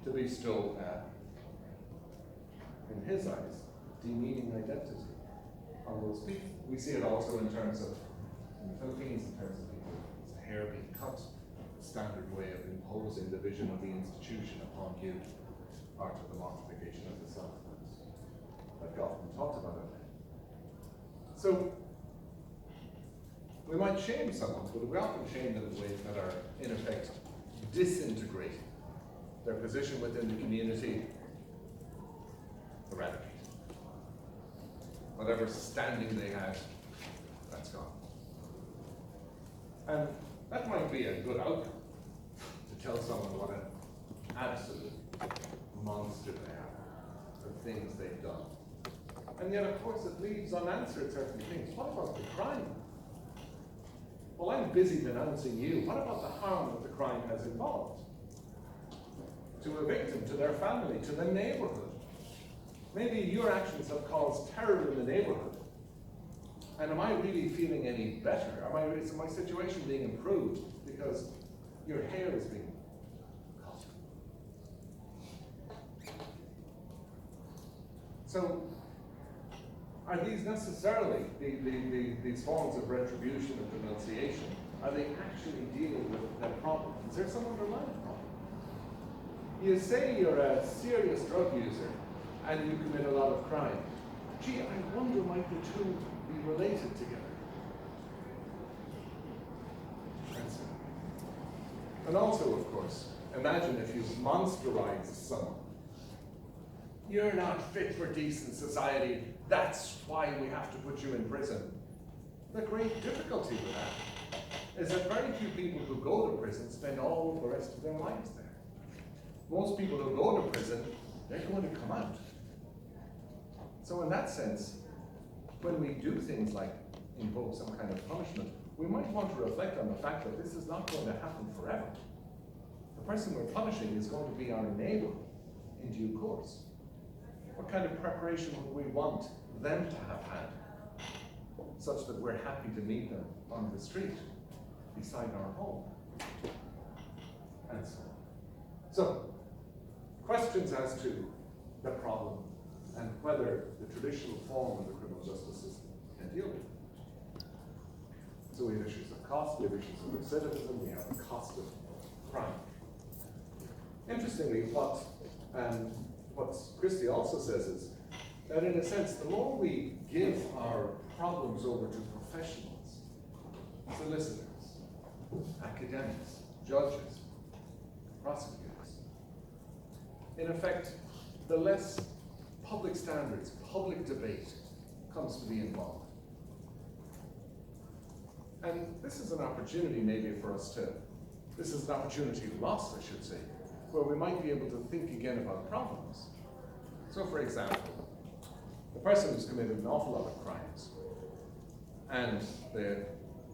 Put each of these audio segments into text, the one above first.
to bestow, in his eyes, demeaning identity on those people. We see it also in terms of, in the Philippines, in terms of people's hair being cut, the standard way of imposing the vision of the institution upon you, part of the mortification of the self. I've often talked about it. So, we might shame someone, but we often shame them in ways that are, in effect, disintegrating their position within the community, eradicate. Whatever standing they had, that's gone. And that might be a good outcome, to tell someone what an absolute monster they are, the things they've done. And yet, of course, it leaves unanswered certain things. What about the crime? Well, I'm busy denouncing you. What about the harm that the crime has involved? To a victim, to their family, to the neighborhood. Maybe your actions have caused terror in the neighborhood. And am I really feeling any better? Is my situation being improved because your hair is being cut? So, are these necessarily these forms of retribution or denunciation? Are they actually dealing with that problem? Is there some underlying problem? You say you're a serious drug user and you commit a lot of crime. Gee, I wonder, might the two be related together? And also, of course, imagine if you monsterized someone. You're not fit for decent society. That's why we have to put you in prison. The great difficulty with that is that very few people who go to prison spend all the rest of their lives there. Most people who go to prison, they're going to come out. So in that sense, when we do things like invoke some kind of punishment, we might want to reflect on the fact that this is not going to happen forever. The person we're punishing is going to be our neighbor in due course. What kind of preparation would we want them to have had, such that we're happy to meet them on the street, beside our home, and so on. So, questions as to the problem and whether the traditional form of the criminal justice system can deal with it. So we have issues of cost, we have issues of recidivism, we have the cost of crime. Interestingly, what Christie also says is that in a sense, the more we give our problems over to professionals, solicitors, academics, judges, prosecutors, in effect, the less public standards, public debate comes to be involved. And this is an opportunity maybe for us to, this is an opportunity lost, I should say, where we might be able to think again about problems. So for example, the person who's committed an awful lot of crimes, and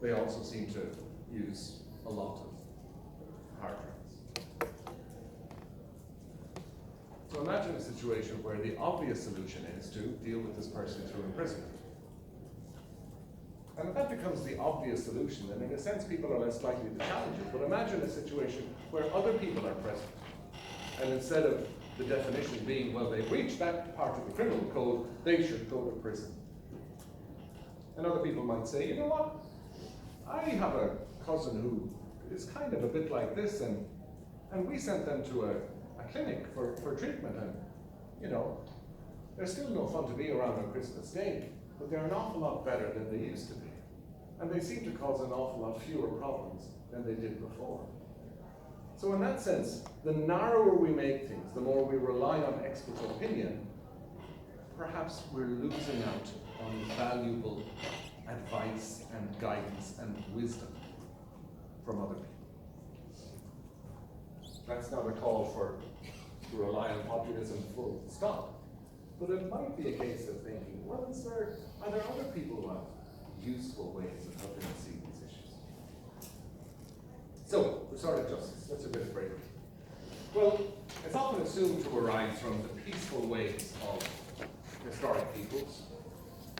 they also seem to use a lot of hard drugs. So imagine a situation where the obvious solution is to deal with this person through imprisonment. And if that becomes the obvious solution, then in a sense people are less likely to challenge it. But imagine a situation where other people are present, and instead of the definition being, well, they've reached that part of the criminal code, they should go to prison. And other people might say, you know what, I have a cousin who is kind of a bit like this, and we sent them to a clinic for treatment, and you know, they're still no fun to be around on Christmas Day, but they're an awful lot better than they used to be. And they seem to cause an awful lot fewer problems than they did before. So in that sense, the narrower we make things, the more we rely on expert opinion, perhaps we're losing out on valuable advice and guidance and wisdom from other people. That's not a call to rely on populism full stop. But it might be a case of thinking, well, are there other people who have useful ways of helping us see these issues? So, restorative justice, that's a bit of bravery. Well, it's often assumed to arise from the peaceful ways of historic peoples,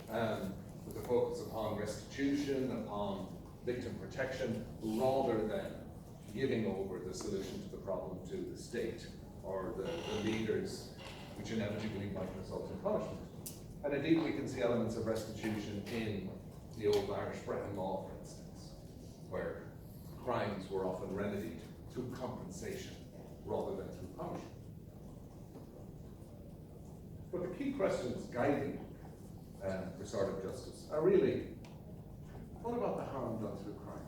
with a focus upon restitution, upon victim protection, rather than giving over the solution to the problem to the state or the leaders, which inevitably might result in punishment. And indeed, we can see elements of restitution in the old Irish Brehon law, for instance, where crimes were often remedied through compensation rather than through punishment. But the key questions guiding restorative justice are really, what about the harm done through crime?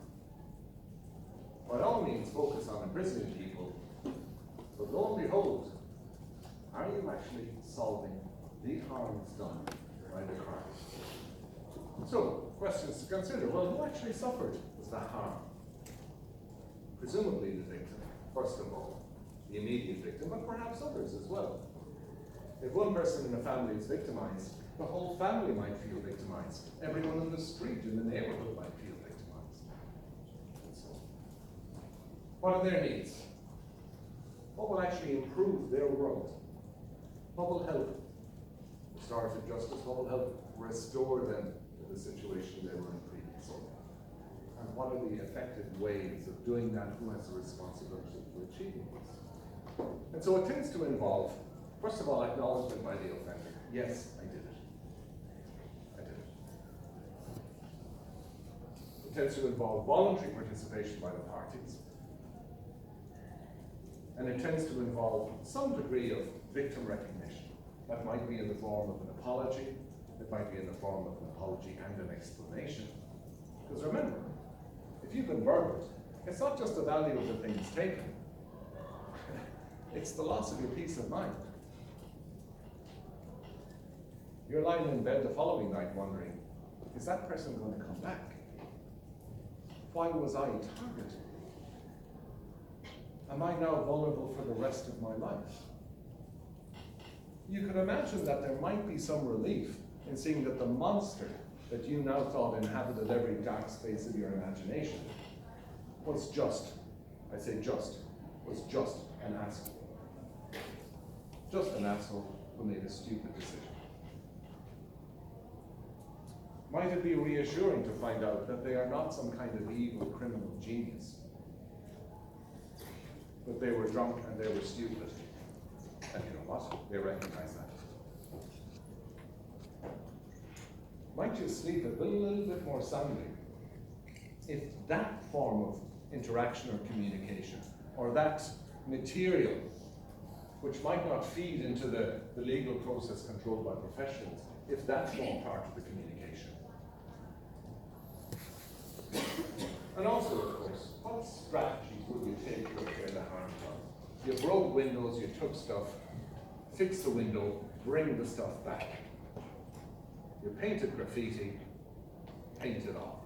By all means, focus on imprisoning people, but lo and behold, are you actually solving the harms done by the crime? So, questions to consider. Well, who actually suffered the harm? Presumably the victim, first of all, the immediate victim, but perhaps others as well. If one person in a family is victimized, the whole family might feel victimized. Everyone in the street, in the neighborhood might feel victimized. And so, what are their needs? What will actually improve their world? What will help restorative justice? What will help restore them to the situation they were in previously? And what are the effective ways of doing that? Who has the responsibility for achieving this? And so it tends to involve, first of all, acknowledgement by the offender. Yes, I did it. I did it. It tends to involve voluntary participation by the parties. And it tends to involve some degree of victim recognition. That might be in the form of an apology. It might be in the form of an apology and an explanation. Because remember, if you've been murdered, it's not just the value of the things taken. It's the loss of your peace of mind. You're lying in bed the following night wondering, is that person going to come back? Why was I targeted? Am I now vulnerable for the rest of my life? You can imagine that there might be some relief in seeing that the monster that you now thought inhabited every dark space of your imagination was just, I say just, was just an asshole. Just an asshole who made a stupid decision. Might it be reassuring to find out that they are not some kind of evil criminal genius, but they were drunk and they were stupid. And you know what? They recognize that. Might you sleep a little bit more soundly if that form of interaction or communication, or that material, which might not feed into the legal process controlled by professionals, if that formed part of the communication. And also, of course, what strategies would you take to repair the harm done? You broke windows, you took stuff, fix the window, bring the stuff back. You painted graffiti, paint it off.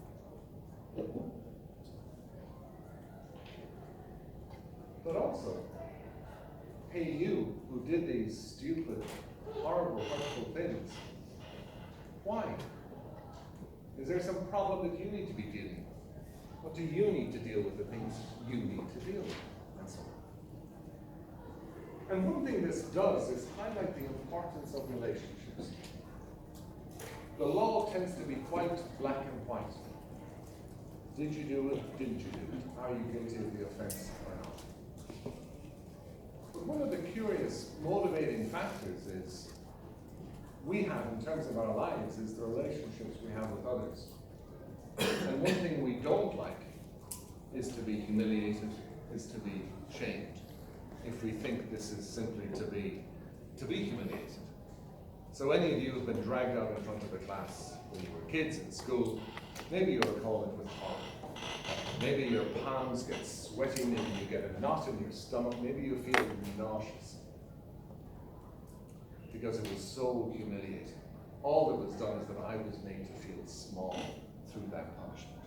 But also, hey, you who did these stupid, horrible, hurtful things, why? Is there some problem that you need to be dealing with? What do you need to deal with, the things you need to deal with, and so on? And one thing this does is highlight the importance of relationships. The law tends to be quite black and white. Did you do it? Didn't you do it? Are you guilty of the offense or not? But one of the curious motivating factors is we have, in terms of our lives, is the relationships we have with others. And one thing we don't like is to be humiliated, is to be shamed, if we think this is simply to be humiliated. So any of you who have been dragged out in front of a class when you were kids in school, maybe you recall it with horror. Maybe your palms get sweaty, maybe you get a knot in your stomach, maybe you feel nauseous. Because it was so humiliating. All that was done is that I was made to feel small through that punishment.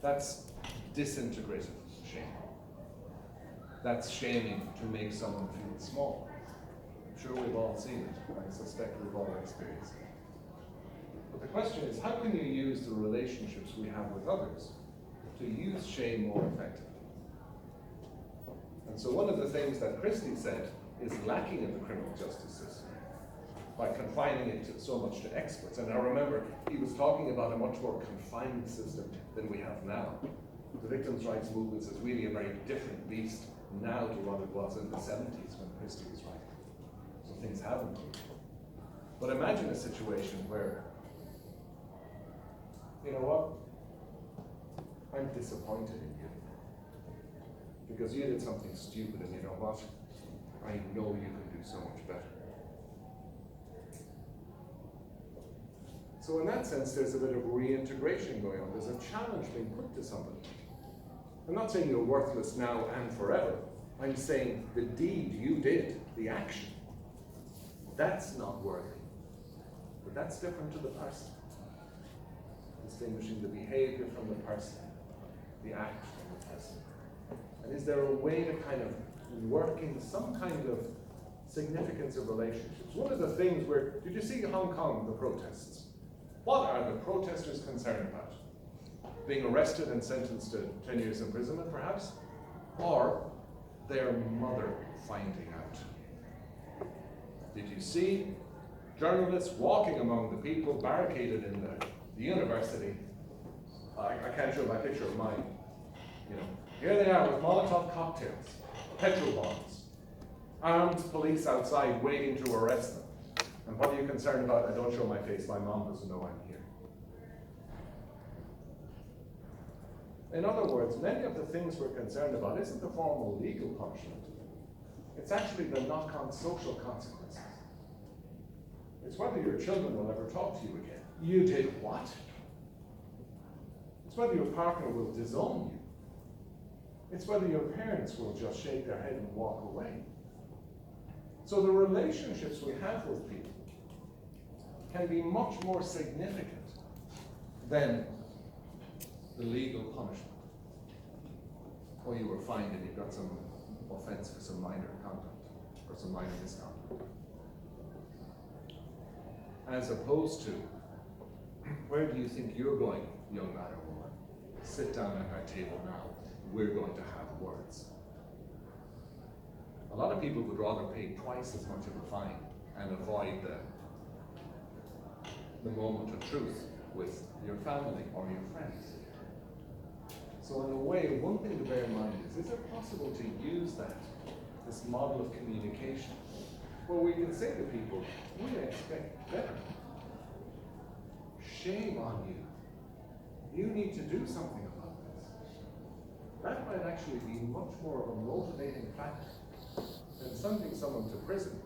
That's disintegrative shame. That's shaming to make someone feel small. I'm sure we've all seen it. I suspect we've all experienced it. But the question is, how can you use the relationships we have with others to use shame more effectively? And so one of the things that Christie said is lacking in the criminal justice system by confining it so much to experts. And now remember, he was talking about a much more confined system than we have now. The victims' rights movement is really a very different beast now to what it was in the 70s when Christie was writing. So things have improved. But imagine a situation where, you know what, I'm disappointed in you because you did something stupid, and you know what, I know you can do so much better. So in that sense, there's a bit of reintegration going on. There's a challenge being put to somebody. I'm not saying you're worthless now and forever. I'm saying the deed you did, the action, that's not worthy. But that's different to the person. Distinguishing the behavior from the person, the act from the person. And is there a way to kind of work in some kind of significance of relationships? One of the things where, did you see Hong Kong, the protests? What are the protesters concerned about? Being arrested and sentenced to 10 years imprisonment, perhaps? Or their mother finding out? Did you see journalists walking among the people barricaded in the university? I can't show my picture of mine. You know, here they are with Molotov cocktails, petrol bombs, armed police outside waiting to arrest them. And what are you concerned about? I don't show my face, my mom doesn't know I'm here. In other words, many of the things we're concerned about isn't the formal legal punishment. It's actually the knock-on social consequences. It's whether your children will ever talk to you again. You did what? It's whether your partner will disown you. It's whether your parents will just shake their head and walk away. So the relationships we have with people can be much more significant than the legal punishment. Or you were fined and you got some offense for some minor conduct or some minor misconduct. As opposed to, where do you think you're going, young man or woman? Sit down at our table now. We're going to have words. A lot of people would rather pay twice as much of a fine and avoid the moment of truth with your family or your friends. So in a way, one thing to bear in mind is it possible to use this model of communication, where we can say to people, we expect better. Shame on you. You need to do something about this. That might actually be much more of a motivating factor than sending someone to prison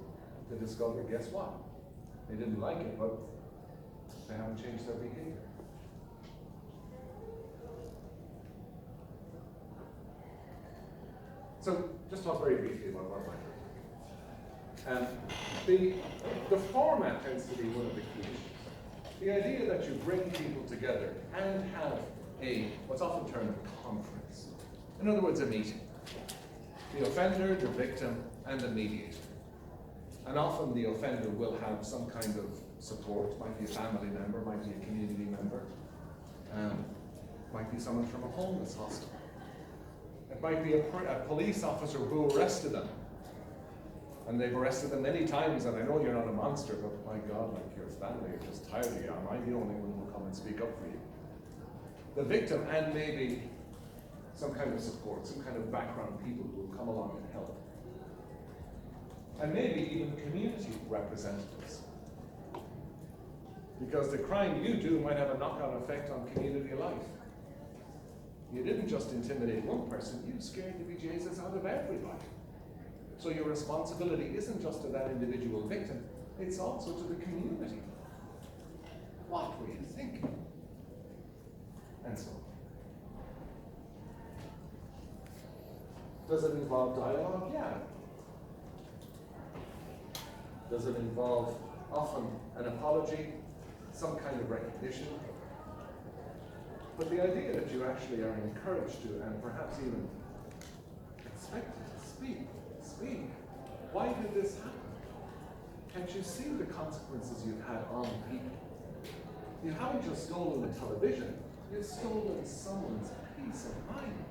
to discover, guess what? They didn't like it, but they haven't changed their behavior. So, just talk very briefly about what might be. The format tends to be one of the key issues. The idea that you bring people together and have what's often termed a conference. In other words, a meeting. The offender, the victim, and the mediator. And often the offender will have some kind of support. Might be a family member, might be a community member, might be someone from a homeless hostel. It might be a police officer who arrested them. And they've arrested them many times, and I know you're not a monster, but my God, like your family are just tired of you. Am I the only one who will come and speak up for you? The victim, and maybe some kind of support, some kind of background people who will come along and help. And maybe even community representatives. Because the crime you do might have a knock-on effect on community life. You didn't just intimidate one person, you scared the bejesus out of everybody. So your responsibility isn't just to that individual victim, it's also to the community. What were you thinking? And so on. Does it involve dialogue? Yeah. Does it involve often an apology, some kind of recognition? But the idea that you actually are encouraged to, and perhaps even expected to speak. Why did this happen? Can't you see the consequences you've had on people? You haven't just stolen the television, you've stolen someone's peace of mind.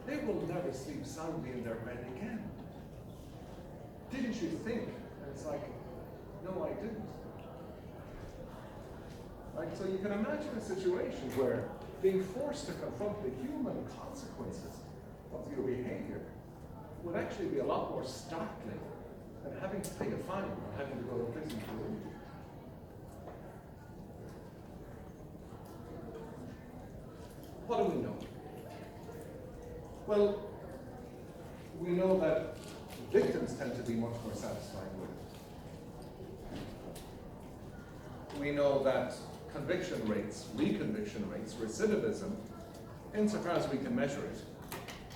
They will never sleep soundly in their bed again. Didn't you think? And it's like, no, I didn't. Right? So you can imagine a situation where being forced to confront the human consequences of your behavior would actually be a lot more startling than having to pay a fine or having to go to prison for a week. What do we know? Well, we know that victims tend to be much more satisfied with it. We know that conviction rates, reconviction rates, recidivism, insofar as we can measure it,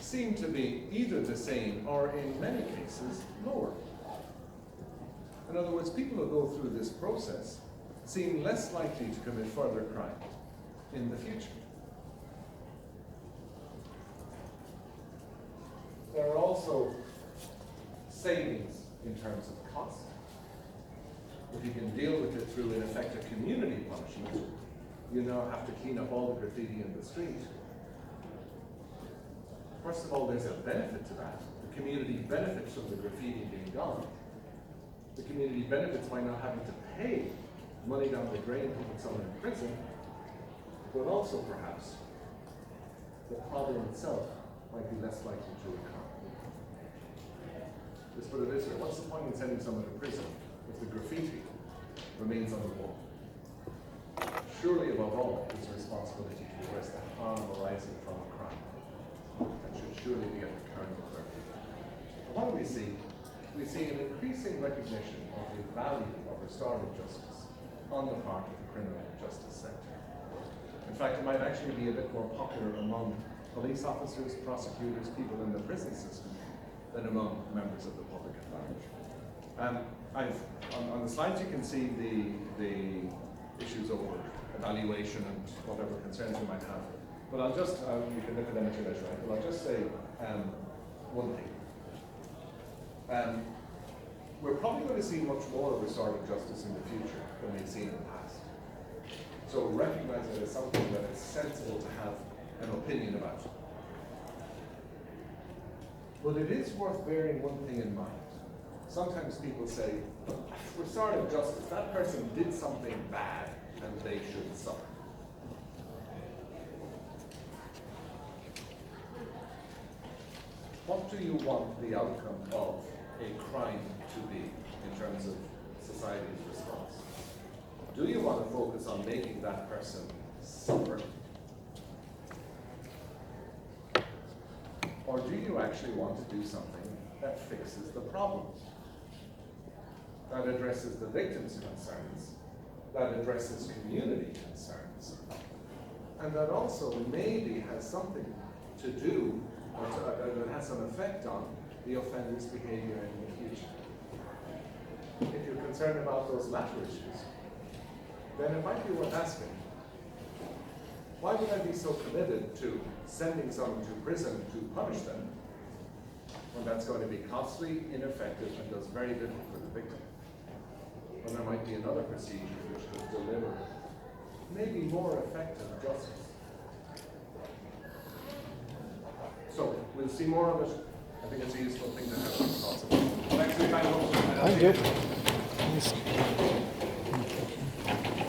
seem to be either the same or in many cases lower. In other words, people who go through this process seem less likely to commit further crime in the future. There are also savings in terms of cost. If you can deal with it through, in effect, a community punishment, you now have to clean up all the graffiti in the street. First of all, there's a benefit to that. The community benefits from the graffiti being gone. The community benefits by not having to pay money down the drain to put someone in prison, but also perhaps the problem itself might be less likely to recur. Let's put it this way, what's the point in sending someone to prison if the graffiti remains on the wall? Surely, above all, it's a responsibility to address the harm arising from a crime. That should surely be at the kernel of our people. What do we see? We see an increasing recognition of the value of restorative justice on the part of the criminal justice sector. In fact, it might actually be a bit more popular among police officers, prosecutors, people in the prison system, than among members of the public at large. On the slides you can see the issues over evaluation and whatever concerns we might have. But I'll just, you can look at them at your leisure, right? But I'll just say one thing. We're probably going to see much more restorative justice in the future than we've seen in the past. So recognize it as something that is sensible to have an opinion about. But it is worth bearing one thing in mind. Sometimes people say, restorative justice, that person did something bad and they should suffer. What do you want the outcome of a crime to be in terms of society's response? Do you want to focus on making that person suffer? Or do you actually want to do something that fixes the problem? That addresses the victim's concerns, that addresses community concerns, and that also maybe has something to do, or that has some effect on the offender's behavior in the future. If you're concerned about those latter issues, then it might be worth asking, why would I be so committed to sending someone to prison to punish them when that's going to be costly, ineffective, and does very little for the victim? When there might be another procedure which could deliver maybe more effective justice. So we'll see more of it. I think it's a useful thing to have thoughts about. Thanks for your time. Thank you.